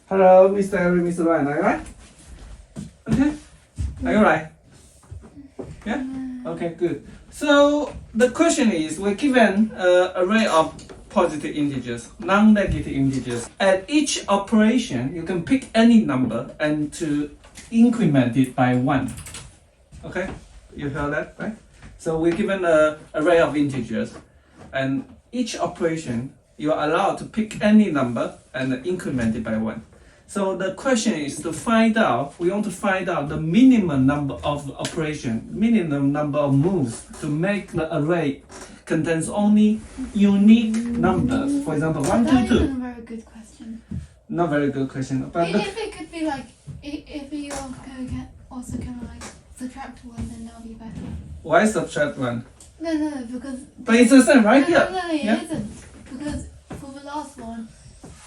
Hello, Mr. Harry, Mr. Ryan. Are you right? Okay. Are you right? Yeah? Okay, good. So the question is, we're given an array of positive integers, non-negative integers. At each operation, you can pick any number and to increment it by 1. Okay? You heard that, right? So we're given an array of integers, and each operation, you are allowed to pick any number and increment it by 1. So the question is to find out, we want to find out the minimum number of operation, minimum number of moves to make the array contains only unique numbers. For example, 1, 2, 2. That isn't a very good question. Not very good question. But If it could be like, if you also can like subtract 1, then that'll be better. why subtract 1? No, because... But it's the same, right? No, Here. it isn't. Because for the last one,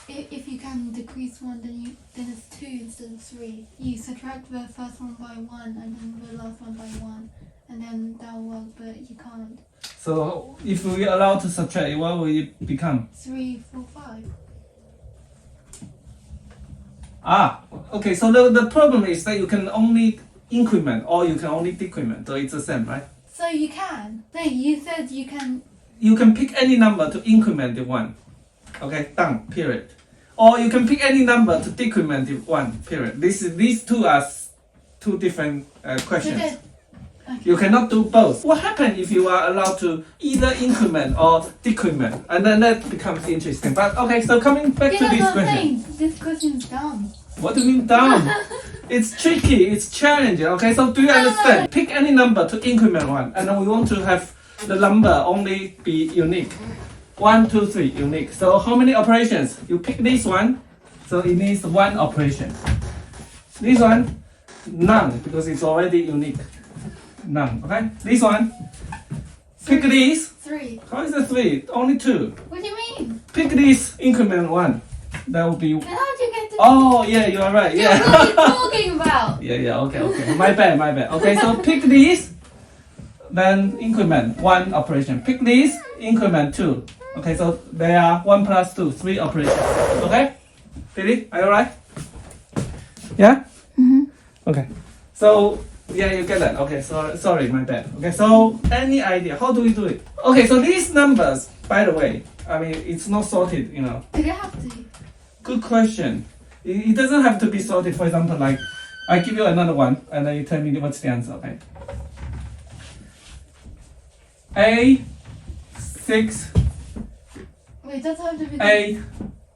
if you can decrease 1, then it's 2 instead of 3. You subtract the first one by 1 and then the last one by 1. And then that'll work, but you can't. So if we are allowed to subtract, what will it become? 3, 4, 5. Okay, so the problem is that you can only increment or you can only decrement, so it's the same, right? So you can. No, you said you can. You can pick any number to increment it 1. Okay, done, period. Or you can pick any number to decrement it 1, period. These two are two different questions. Okay. You cannot do both. What happens if you are allowed to either increment or decrement? And then that becomes interesting. But okay, so coming back to this question. This question's dumb. What do you mean dumb? It's tricky, it's challenging. Okay, so do you understand? Pick any number to increment 1, and then we want to have the number only be unique. 1, 2, 3, unique. So how many operations? You pick this one, so it needs 1 operation. This one, none, because it's already unique. None, okay? This one, pick this. 3. How is it 3? Only 2. What do you mean? Pick this, increment 1. That will be... Then how do you get to... Oh, yeah, you are right, yeah. What are you talking about? Yeah, okay. My bad. Okay, so pick this, then increment 1 operation. Pick this, increment 2. Okay, so there are 1 plus 2, 3 operations. Okay? Billy, are you alright? Yeah? Mm-hmm. Okay. So, yeah, you get that. Okay, so sorry, my bad. Okay, so any idea? How do we do it? Okay, so these numbers, by the way, I mean, it's not sorted, you know. Do you have to? Good question. It doesn't have to be sorted. For example, like, I give you another one, and then you tell me what's the answer, okay? A6. Wait, does it have to be... 8.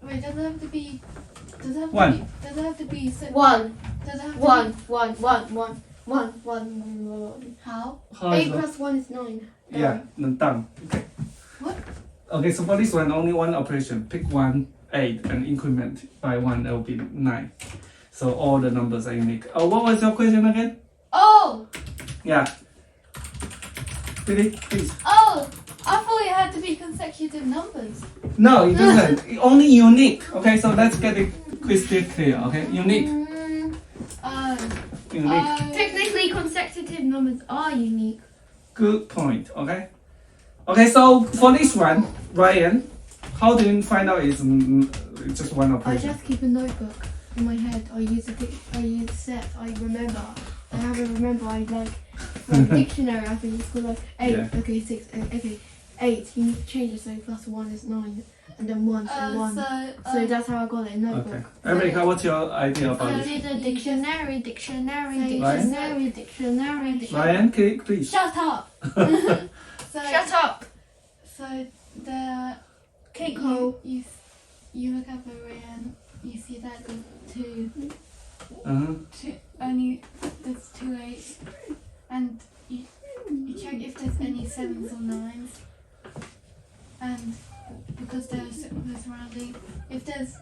Wait, does it have to be... Does it have to 1. be... Does it have to be... 1. Does it have to One. be... 1. How? How is 8 that? plus 1 is 9. Yeah, done. Okay. What? Okay, so for this one, only 1 operation. Pick 1, 8, and increment by 1, that will be 9. So all the numbers are unique. Oh, what was your question again? Oh! Yeah. Billy, please. Oh! I thought it had to be consecutive numbers. No, it doesn't. Only unique. Okay, so let's get it crystal clear. Okay, unique. Unique. Technically, consecutive numbers are unique. Good point. Okay. Okay, so for this one, Ryan, how do you find out it's just 1 I operation? just keep a notebook in my head. I use set. I remember. I have a remember. I like dictionary. I think it's called like 8. Yeah. Okay, 6. Okay, 8. You need to change it so plus 1 is 9, and then 1 so 1. So that's how I got it in notebook. Okay. America, what's your idea about I this? need a dictionary. Ryan, please. Shut up! Shut up. So the Cake hole. you look at the array and you see that there's 2. Only there's 2 8s, and you check if there's any 7s or 9s, and because there's surrounding, if there's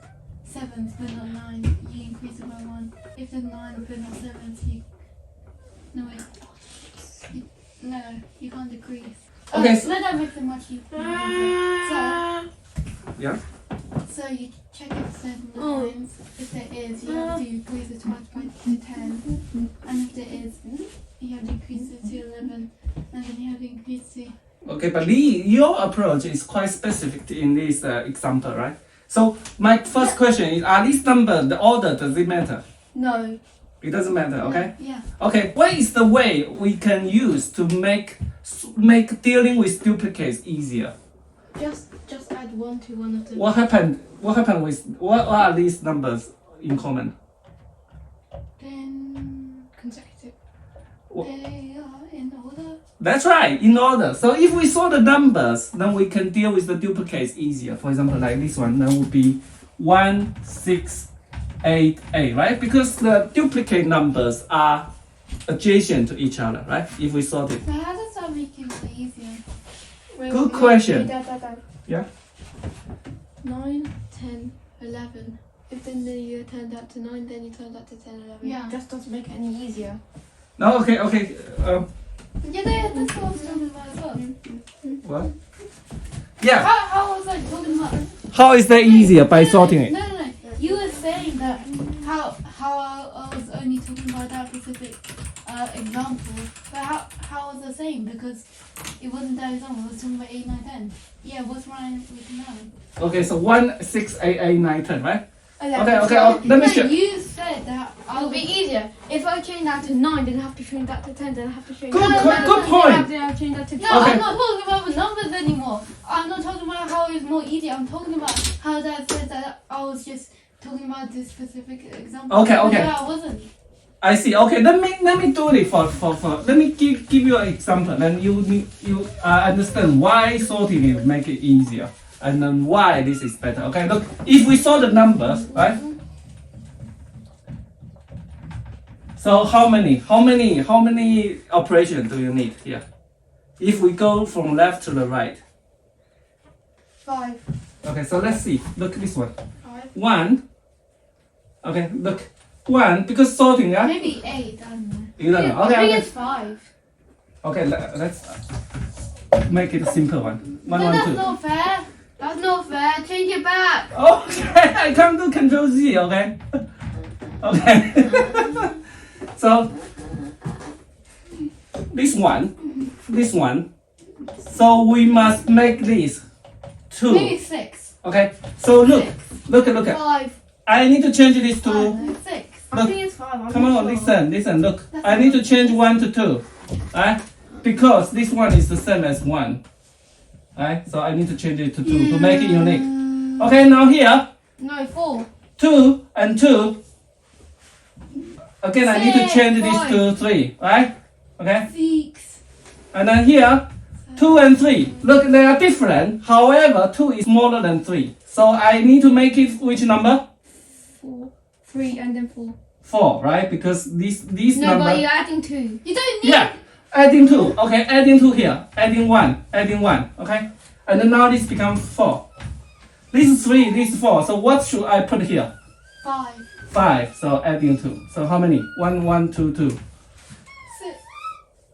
7s but not 9, you increase it by 1. If there's 9 but not 7s, you can't decrease. Okay, So that makes it much easier. Yeah. So you check if there's 9s. If there is, you have to increase it twice by 10. And if there is, you have to increase it to 11. And then you have to increase to... Okay, but Lee, your approach is quite specific in this example, right? So my first question is: are these numbers the order? Does it matter? No. It doesn't matter. Okay. Yeah. Okay. What is the way we can use to make dealing with duplicates easier? Just add 1 to one of them. What happened? What happened with what are these numbers in common? Then Consecutive. they are in order. That's right, in order. So if we saw the numbers, then we can deal with the duplicates easier. For example, like this one, that would be 1, 6, 8, 8, right? Because the duplicate numbers are adjacent to each other, right? If we sort it. So how does that make it easier? Good question. Dad. Yeah. 9, 10, 11. If then you turn that to 9, then you turn that to 10, 11. Yeah. Just doesn't make it any easier. No, okay. Yeah, that's what I was talking about as well. What? Yeah. How was I talking about? How is that easier by sorting it? No. You were saying that how I was only talking about that specific example. But how was the same? Because it wasn't that example. I was talking about 8, 9, 10. Yeah, what's wrong with 9? Okay, so 1, 6, 8, 8, 9, 10, right? 11. Okay. Let me No, show. you said that It'll be easier. If I change that to 9, then I have to change that to 10, then I have to change Good that to point. Then I have to change that to No, 12. Okay. I'm not talking about the numbers anymore. I'm not talking about how it's more easy. I'm talking about how that said that I was just talking about this specific example. Okay. No, I wasn't. I see. Okay, let me do it for let me give you an example, and you understand why sorting it make it easier, and then why this is better. Okay, look, if we saw the numbers, right? So how many operations do you need here? If we go from left to the right. 5. Okay, so let's see. Look this one. 5. 1. Okay, look. 1 because sorting, yeah. Maybe 8. I don't know. You don't know. I think Okay. it's 5. Okay, let's make it a simple one. 1, No, 1, that's 2. not fair. That's not fair. Change it back. Okay, I can't do Control Z. Okay. Okay. So this one. So we must make this 2. Maybe 6. Okay. So look. 5. I need to change this to. 6. I Look. think it's 5. I'm Come not on, sure. listen. Look, I need to change 1 to 2, right? Because this one is the same as 1, right? So I need to change it to 2 to make it unique. Okay, now here, No, 4. 2 and 2. Again, I need to change this Five. to 3, right? Okay, 6. and then here, 2 and 3. Look, they are different. However, 2 is smaller than 3. So I need to make it which number? 4. 3 and then 4. 4, right? Because these No, number. but you're adding 2. You don't need. Yeah, adding 2. Okay, adding 2 here. Adding 1. Okay? And then now this becomes 4. This is 3, this is 4. So what should I put here? 5. 5. So adding 2. So how many? 1, 1, 2, 2. 6.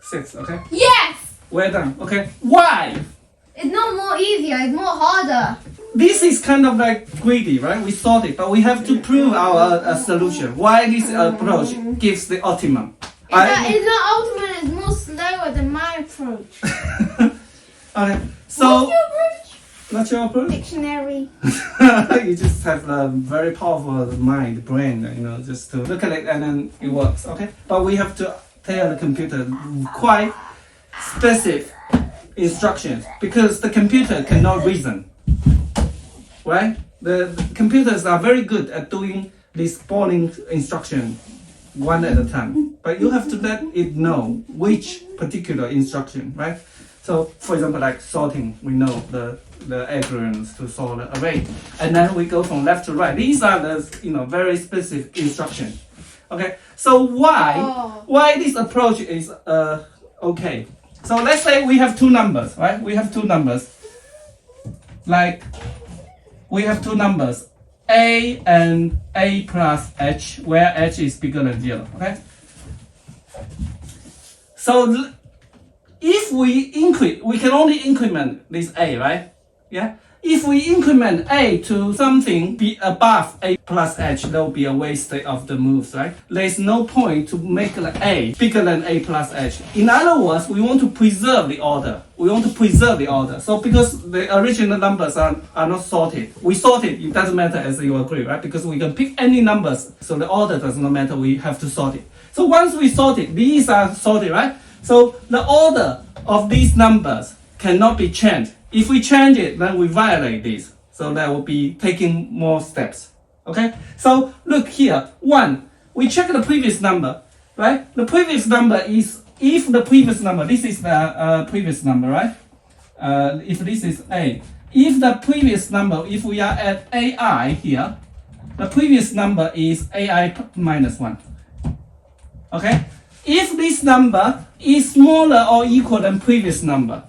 6, okay? Yes! We're done. Okay. Why? It's not more easier, it's more harder. This is kind of like greedy, right? We thought it, but we have to prove our solution. Why this approach gives the optimum. It's not ultimate, it's more slower than my approach. Okay. So, approach? what's your approach? Dictionary. You just have a very powerful mind, brain, just to look at it and then it works, okay? But we have to tell the computer quite specific instructions because the computer cannot reason, right? The computers are very good at doing this boring instruction one at a time, but you have to let it know which particular instruction, right? So, for example, like sorting, we know the algorithms to sort the array, and then we go from left to right. These are the very specific instructions. Okay, so why this approach is okay? So let's say we have 2 numbers, right? We have 2 numbers, like we have 2 numbers, a and a plus h, where h is bigger than 0. Okay. So if we can only increment this a, right? Yeah. if we increment a to something be above a plus h, there will be a waste of the moves, right? There's no point to make the a bigger than a plus h. In other words, we want to preserve the order. We want to preserve the order. So because the original numbers are not sorted, we sort it. It doesn't matter, as you agree, right? Because we can pick any numbers, so the order does not matter. We have to sort it. So once we sort it, these are sorted, right? So the order of these numbers cannot be changed. If we change it, then we violate this. So that will be taking more steps. Okay? So look here. 1. We check the previous number, right? The previous number is, if the previous number, this is the previous number, right? If this is A. If the previous number, if we are at AI here, the previous number is AI minus 1. Okay? If this number is smaller or equal than previous number,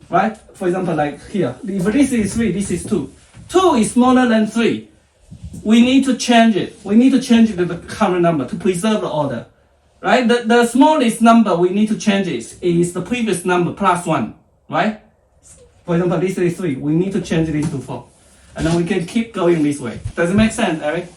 right? For example, like here, if this is 3, this is 2. 2 is smaller than 3. We need to change it. We need to change it to the current number to preserve the order, right? The smallest number we need to change is the previous number plus 1, right? For example, this is 3. We need to change this to 4. And then we can keep going this way. Does it make sense, Eric?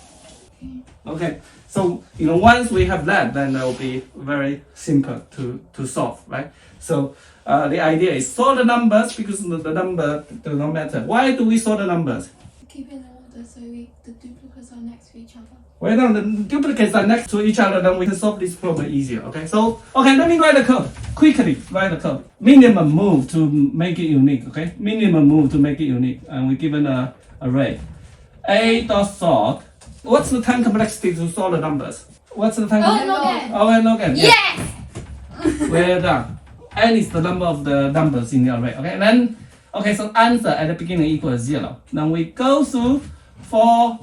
Okay. So, once we have that, then that will be very simple to solve, right? So, the idea is sort the numbers because the number does not matter. Why do we sort the numbers? Keep in order so the duplicates are next to each other. Well, the duplicates are next to each other, then we can solve this problem easier, okay? So, let me write the code. Quickly, write the code. Minimum move to make it unique, okay? Minimum move to make it unique. And we're given an array. A.sort. What's the time complexity to sort the numbers? What's the time complexity? Log n. Yes! Well done. N is the number of the numbers in the array, okay? And then, so answer at the beginning equals 0. Then we go through for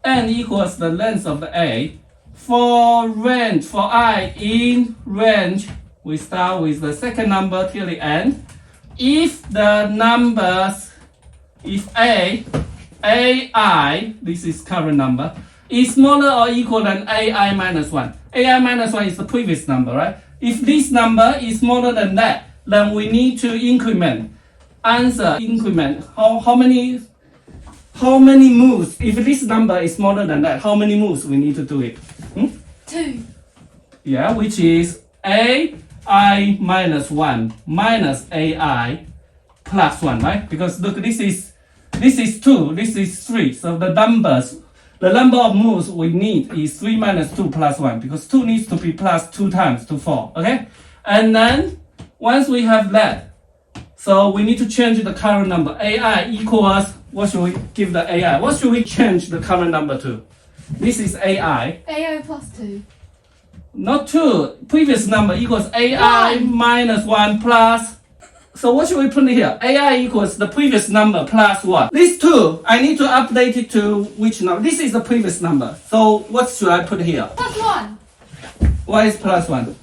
n equals the length of the A. For range, for I in range, we start with the second number till the end. If the numbers, if AI, this is current number, is smaller or equal than AI minus 1. AI minus 1 is the previous number, right? If this number is smaller than that, then we need to increment. Answer, increment. How many moves? If this number is smaller than that, how many moves we need to do it? 2. Yeah, which is AI minus 1 minus AI plus 1, right? Because look, this is 2, this is 3. So the number of moves we need is 3 minus 2 plus 1, because 2 needs to be plus 2 times to 4, okay? And then, once we have that, so we need to change the current number. AI equals, what should we give the AI? What should we change the current number to? This is AI. AI plus 2. Not 2. Previous number equals AI minus 1 plus. So what should we put here? AI equals the previous number plus 1. This 2, I need to update it to which number? This is the previous number. So what should I put here? Plus 1. Why is plus 1?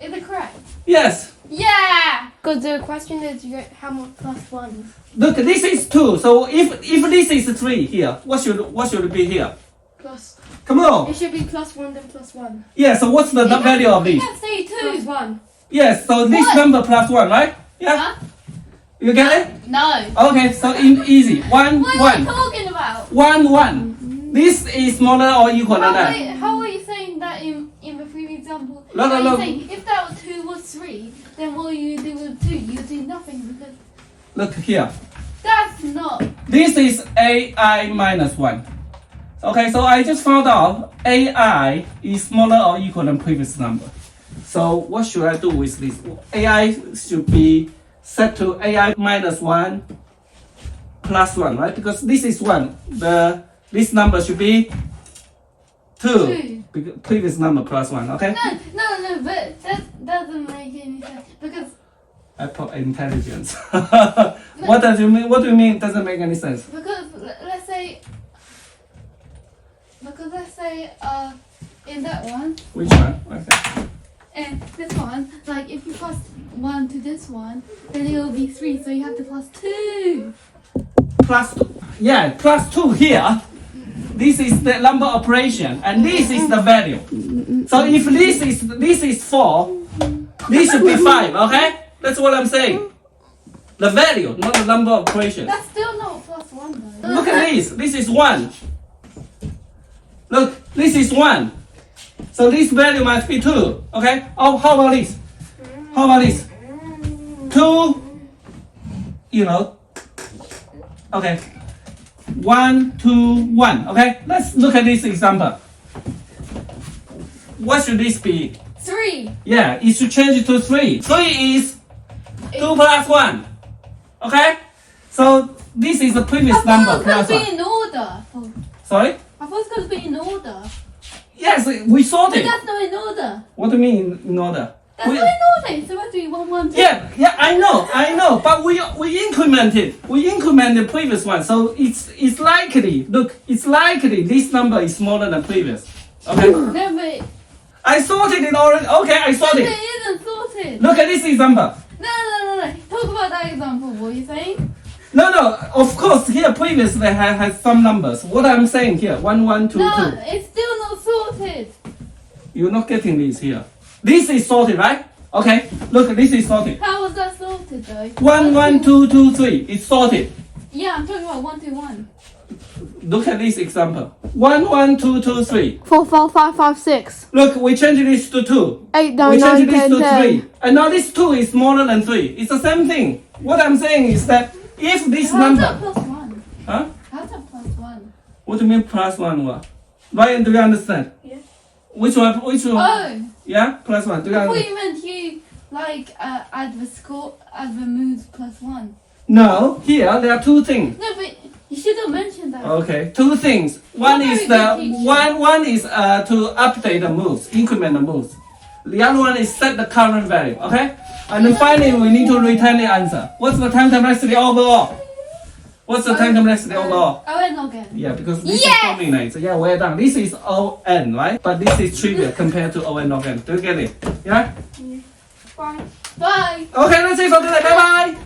Is it correct? Yes. Yeah! Because the question is how much plus 1? Look, this is 2. So if this is 3 here, what should it be here? Plus. Come on. It should be plus 1 then plus 1. Yeah, so what's the value of You this? can't say 2. Plus 1. Yes, so this number plus 1, right? Yeah. Huh? You get it? No. Okay, so easy. 1, What 1. are you talking about? 1, 1. This is smaller or equal than that? How are you saying that in the previous example? Look, Are you look. saying if that 2 was 3, then what do you do with 2? You do nothing because Look here. that's not. This is AI minus 1. Okay, so I just found out AI is smaller or equal than previous number. So what should I do with this? AI should be set to AI minus 1 plus 1, right? Because this is 1. This number should be 2. Previous number plus 1, okay? No, but that doesn't make any sense because I put intelligence. What do you mean? What do you mean it doesn't make any sense? because let's say in that one Which one? Okay. and this one, like if you plus 1 to this one, then it will be 3. So you have to plus 2. Plus 2. Yeah, plus 2 here. This is the number operation, and this is the value. So if this is 4, this should be 5. Okay, that's what I'm saying. The value, not the number of equations. That's still not plus 1 though. Look at this. This is 1. Look, this is 1. So this value must be 2. Okay? Oh, how about this? How about this? 2, okay. 1, 2, 1. Okay? Let's look at this example. What should this be? 3. Yeah, it should change it to 3. 3 is 2 plus 1. Okay? So this is the previous number I thought plus it was 1. going to be in order. Sorry? I thought it's going to be in order. Yes, we But sorted. that's not in order. What do you mean in order? That's We- not in order. It's supposed to be 1, 1, 2. Yeah, I know. But we incremented. We incremented the previous one, so it's likely. Look, it's likely this number is smaller than previous. Okay. No, but I sorted it already. Okay, I sorted. it isn't sorted. Look at this example. No. Talk about that example. What are you saying? No. Of course, here previously has some numbers. What I'm saying here, 1, 1, 2, 2. No, it's still not sorted. You're not getting this here. This is sorted, right? Okay. Look, this is sorted. How was that sorted though? 1, 1, 2, 2, 3. It's sorted. Yeah, I'm talking about 1, 2, 1. Look at this example. 1, 1, 2, 2, 3. 4, 4, 5, 5, 6. Look, we changed this to 2. 8, We 9, 9, changed this 10, to 10. 3. And now this 2 is smaller than 3. It's the same thing. What I'm saying is that if this How's that number... plus 1? Huh? How's that plus 1? What do you mean plus 1? What? Ryan, do you understand? Yeah. Which one? Oh, Yeah? Plus 1. Do you I thought understand? you meant you add the score, add the moves plus 1. No. Here, there are 2 things. No, but you should have mentioned that. Okay. 2 things. One You're is very good teacher. one is to update the moves, increment the moves. The other one is set the current value. Okay? And then finally, we need to return the answer. What's the time complexity overall? What's the time complexity overall? Oh, and again. Yeah, because this Yes! is dominant. So yeah, we're done. This is ON, right? But this is trivial compared to ON log n. Do you get it? Yeah? Bye. Bye. Okay, that's it for today. Bye bye.